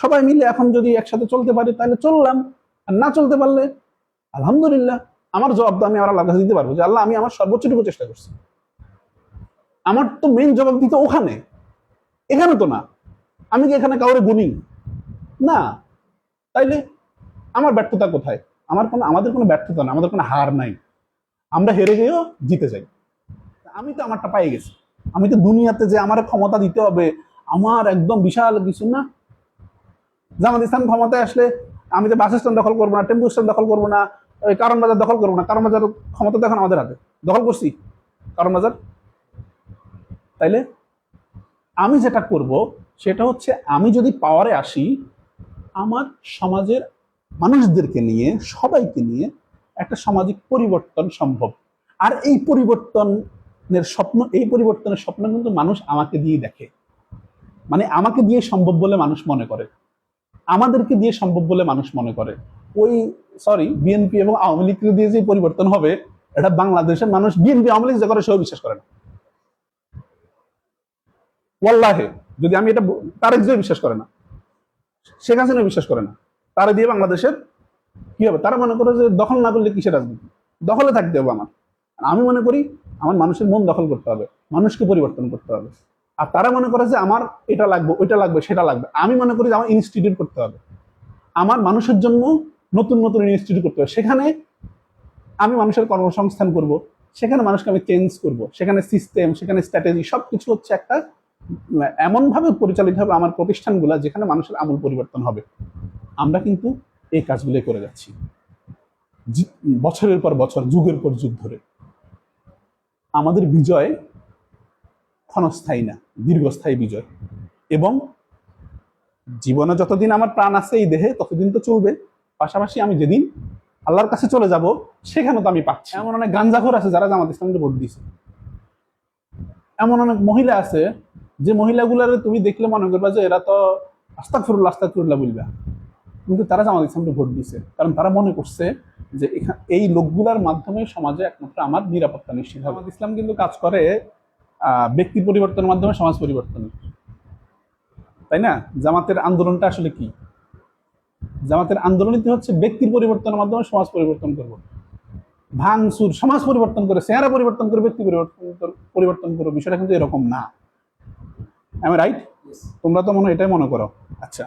সবাই মিলে এখন যদি একসাথে চলতে পারি তাহলে চললাম, আর না চলতে পারলে আলহামদুলিল্লাহ। আমার জবাব তো আমি আমার আল্লাহর কাছে দিতে পারবো যে আল্লাহ আমি আমার সর্বোচ্চটুকু চেষ্টা করছি। আমার তো মেইন জবাব দিতে ওখানে, এখানে তো না। আমি কি এখানে কাউরে গুনি না? তাইলে আমার ব্যর্থতা কোথায়? আমাদের কোনো ব্যর্থতা না, আমাদের কোনো হার নাই। আমরা হেরে গিয়েও জিতে যাই। আমি তো আমারটা পাই গেছি। আমি তো দুনিয়াতে যে আমার ক্ষমতা দিতে হবে আমার একদম বিশাল কিছু না। জামাত ইসলাম ক্ষমতায় আসলে আমি তো বাস স্ট্যান্ড দখল করবো না, টেম্পু স্ট্যান্ড দখল করবো না, ওই কারণ বাজার দখল করবো না। কারণ বাজার ক্ষমতা দেখুন আমাদের হাতে, দখল করছি কারণ বাজার। তাইলে আমি যেটা করব সেটা হচ্ছে আমি যদি পাওয়ারে আসি আমার সমাজের মানুষদেরকে নিয়ে, সবাইকে নিয়ে একটা সামাজিক পরিবর্তন সম্ভব। আর এই পরিবর্তনের স্বপ্ন কিন্তু মানুষ আমাকে দিয়ে দেখে। মানে আমাকে দিয়ে সম্ভব বলে মানুষ মনে করে, আমাদেরকে দিয়ে সম্ভব বলে মানুষ মনে করে। ওই বিএনপি এবং আওয়ামী লীগকে দিয়ে যে পরিবর্তন হবে এটা বাংলাদেশের মানুষ বিএনপি আওয়ামী লীগ যা করে সেও বিশ্বাস করে না। ওয়াল্লাহে, যদি আমি এটা তারেক জিয়া বিশ্বাস করে না, শেখ হাসিনা বিশ্বাস করে না। তারা দিয়ে বাংলাদেশের কি হবে? তারা মনে করে যে দখল না করলে কিসের রাজনীতি, দখলে থাকতে হবে আমার। আমি মনে করি আমার মানুষের মন দখল করতে হবে, মানুষকে পরিবর্তন করতে হবে। আর তারা মনে করে যে আমার এটা লাগবে, ওইটা লাগবে, সেটা লাগবে। আমি মনে করি যে আমার ইনস্টিটিউট করতে হবে, আমার মানুষের জন্য নতুন নতুন ইনস্টিটিউট করতে হবে। সেখানে আমি মানুষের কর্মসংস্থান করব, সেখানে মানুষকে আমি চেঞ্জ করব, সেখানে সিস্টেম, সেখানে স্ট্র্যাটেজি সবকিছু হচ্ছে একটা এমন ভাবে পরিচালিত হবে আমার প্রতিষ্ঠানগুলো যেখানে মানুষের আমূল পরিবর্তন হবে। আমরা কিন্তু এই কাজগুলো করে যাচ্ছি বছরের পর বছর, যুগের পর যুগ ধরে। আমাদের বিজয় ক্ষণস্থায়ী না, দীর্ঘস্থায়ী বিজয়। এবং জীবনে যতদিন আমার প্রাণ আছে এই দেহে ততদিন তো চলবে। পাশাপাশি আমি যেদিন আল্লাহর কাছে চলে যাব সেখানে তো আমি পাচ্ছি। এমন অনেক গাঞ্জাখোর আছে যারা জামাত ইসলামকে ভোট দিয়েছে। এমন অনেক মহিলা আছে যে মহিলাগুলার তুমি দেখলে মনে করবা যে এরা তো আস্তাগফিরুল্লাহ বলবা, কিন্তু তারা জামাত ইসলামকে ভোট দিয়েছে কারণ তারা মনে করছে যে এই লোকগুলার মাধ্যমে সমাজে একমাত্র আমার নিরাপত্তা নিশ্চিত হবে। জামাত ইসলাম কিন্তু কাজ করে ব্যক্তি পরিবর্তনের মাধ্যমে সমাজ পরিবর্তন, তাই না? জামাতের আন্দোলনটা আসলে কি? জামাতের আন্দোলনই হচ্ছে ব্যক্তির পরিবর্তনের মাধ্যমে সমাজ পরিবর্তন করব। ভাঙচুর সমাজ পরিবর্তন করে, চেহারা পরিবর্তন করে ব্যক্তি পরিবর্তন করবো, বিষয়টা কিন্তু এরকম না। আমি রাইট? তোমরা তো এটাই মনে করো। আচ্ছা।